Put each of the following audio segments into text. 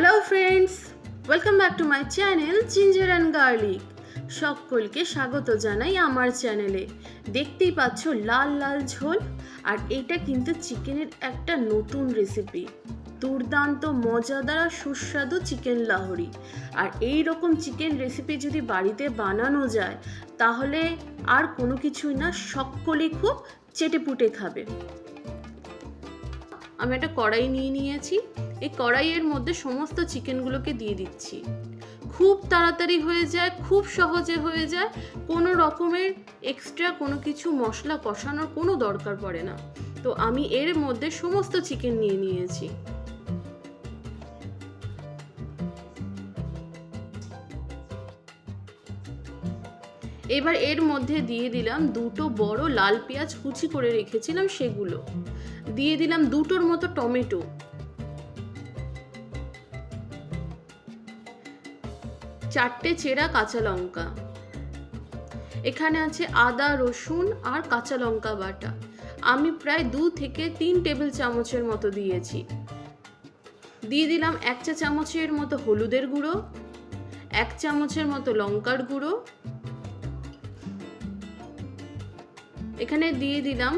Hello friends, welcome back to my channel ginger and garlic. সকলকে স্বাগত জানাই আমার চ্যানেলে। দেখতেই পাচ্ছ লাল লাল ঝোল, আর এটা কিন্তু চিকেনের একটা নতুন রেসিপি। দুর্দান্ত মজাদার আর সুস্বাদু চিকেন লাহোরি। আর এই রকম চিকেন রেসিপি যদি বাড়িতে বানানো যায় তাহলে আর কোনো কিছুই না, সকলেই খুব চেটেপুটে খাবে। আমি একটা কড়াই নিয়ে নিয়েছি। এই কড়াইয়ের মধ্যে সমস্ত চিকেনগুলোকে দিয়ে দিচ্ছি। খুব তাড়াতাড়ি হয়ে যায়, খুব সহজে হয়ে যায়, কোনো রকমের এক্সট্রা কোনো কিছু মশলা কষানোর কোনো দরকার পড়ে না। তো আমি এর মধ্যে সমস্ত চিকেন নিয়ে নিয়েছি। এবার এর মধ্যে দিয়ে দিলাম দুটো বড় লাল পেঁয়াজ কুচি করে রেখেছিলাম, সেগুলো দিয়ে দিলাম। দুটোর মতো টমেটো, চারটে চেরা কাঁচা লঙ্কা, এখানে আছে আদা রসুন আর কাঁচা লঙ্কা বাটা। আমি প্রায় 2 থেকে 3 টেবিল চামচের মতো দিয়েছি। দিয়ে দিলাম 1 চা চামচের মতো হলুদের গুঁড়ো, 1 চামচের মতো লঙ্কার গুঁড়ো, এখানে দিয়ে দিলাম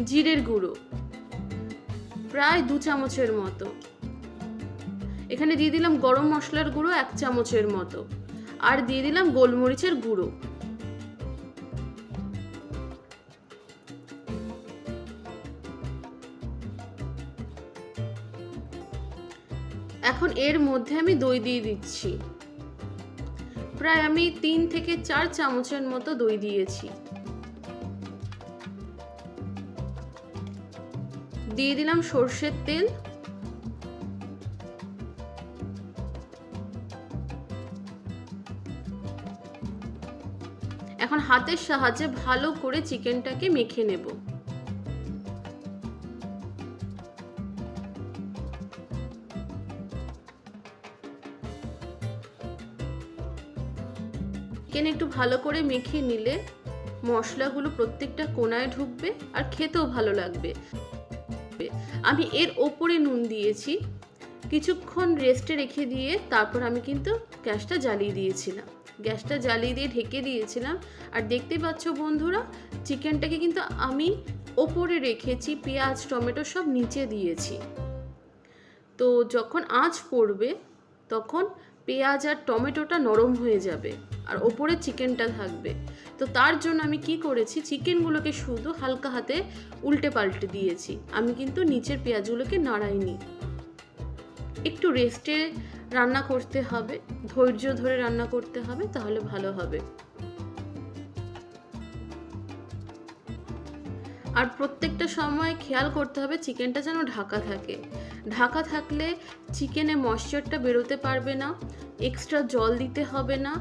জিরের গুঁড়ো প্রায় 2 চামচের মতো, এখানে দিয়ে দিলাম গরম মশলার গুঁড়ো 1 চামচের মতো, আর দিয়ে দিলাম গোলমরিচের গুঁড়ো। এখন এর মধ্যে আমি দই দিয়ে দিচ্ছি। প্রায় আমি 3 থেকে 4 চামচের মতো দই দিয়েছি। দিয়ে দিলাম সরষের তেল, এখন হাতের সাহায্যে ভালো করে চিকেনটাকে মেখে নেব। চিকেন একটু ভালো করে মেখে নিলে মশলাগুলো প্রত্যেকটা কোণায় ঢুকবে আর খেতেও ভালো লাগবে। আমি এর ওপরে নুন দিয়েছি। কিছুক্ষণ রেস্টে রেখে দিয়ে তারপর আমি কিন্তু গ্যাসটা জ্বালিয়ে দিয়েছিলাম। গ্যাসটা জ্বালিয়ে দিয়ে ঢেকে দিয়েছিলাম। আর দেখতেই পাচ্ছ বন্ধুরা, চিকেনটাকে কিন্তু আমি ওপরে রেখেছি, পেঁয়াজ টমেটো সব নিচে দিয়েছি। তো যখন আঁচ পড়বে তখন পেঁয়াজ আর টমেটোটা নরম হয়ে যাবে আর ওপরে চিকেনটা থাকবে। তো তার জন্য আমি কি করেছি, চিকেনগুলোকে শুধু হালকা হাতে উল্টে পাল্টে দিয়েছি। আমি কিন্তু নিচের পেঁয়াজগুলোকে নাড়াইনি। একটু রেস্টে রান্না করতে হবে, ধৈর্য ধরে রান্না করতে হবে, তাহলে ভালো হবে। আর প্রত্যেকটা সময় খেয়াল করতে হবে চিকেনটা যেন ঢাকা থাকে। ঢাকা থাকলে চিকেনে ময়েশ্চারটা বেরোতে পারবে না, এক্সট্রা জল দিতে হবে না।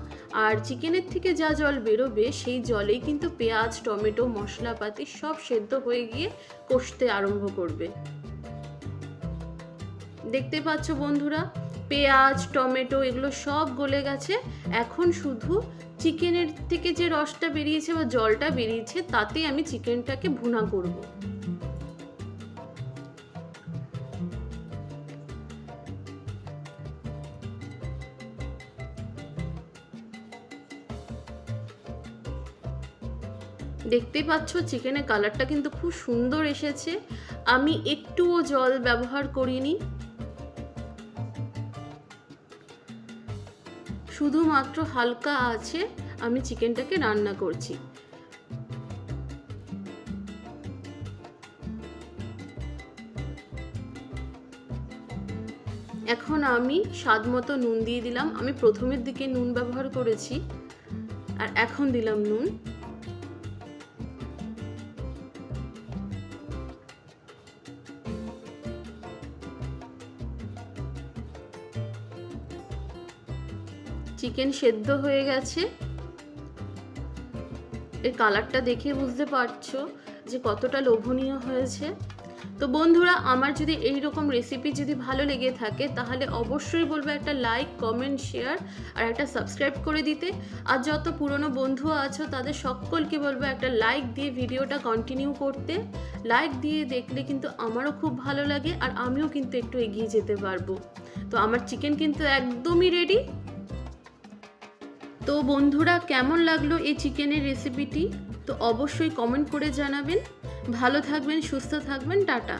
আর চিকেনের থেকে যা জল বেরোবে সেই জলেই কিন্তু পেঁয়াজ টমেটো মশলাপাতি সব সেদ্ধ হয়ে গিয়ে কষতে আরম্ভ করবে। দেখতে পাচ্ছ বন্ধুরা, পেঁয়াজ টমেটো এগুলো সব গলে গেছে। এখন শুধু চিকেনের থেকে যে রসটা বেরিয়েছে বা জলটা বেরিয়েছে তাতেই আমি চিকেনটাকে ভুনা করব। দেখতেই পাচ্ছ চিকেনের কালারটা কিন্তু খুব সুন্দর এসেছে। আমি একটুও জল ব্যবহার করিনি, শুধুমাত্র হালকা আছে আমি চিকেনটাকে রান্না করছি। এখন আমি স্বাদ মতো নুন দিয়ে দিলাম। আমি প্রথমের দিকে নুন ব্যবহার করেছি আর এখন দিলাম নুন। চিকেন সেদ্ধ হয়ে গেছে। এর কালারটা দেখে বুঝতে পারছো যে কতটা লোভনীয় হয়েছে। তো বন্ধুরা, আমার যদি এই রকম রেসিপি যদি ভালো লেগে থাকে তাহলে অবশ্যই বলবো একটা লাইক কমেন্ট শেয়ার আর একটা সাবস্ক্রাইব করে দিতে। আর যত পুরনো বন্ধু আছো তাদের সকলকে বলবো একটা লাইক দিয়ে ভিডিওটা কন্টিনিউ করতে। লাইক দিয়ে দেখলে কিন্তু আমারও খুব ভালো লাগে আর আমিও কিন্তু একটু এগিয়ে যেতে পারবো। তো আমার চিকেন কিন্তু একদমই রেডি। তো বন্ধুরা, কেমন লাগলো এই চিকেনের রেসিপিটি? তো অবশ্যই কমেন্ট করে জানাবেন। ভালো থাকবেন, সুস্থ থাকবেন, টাটা।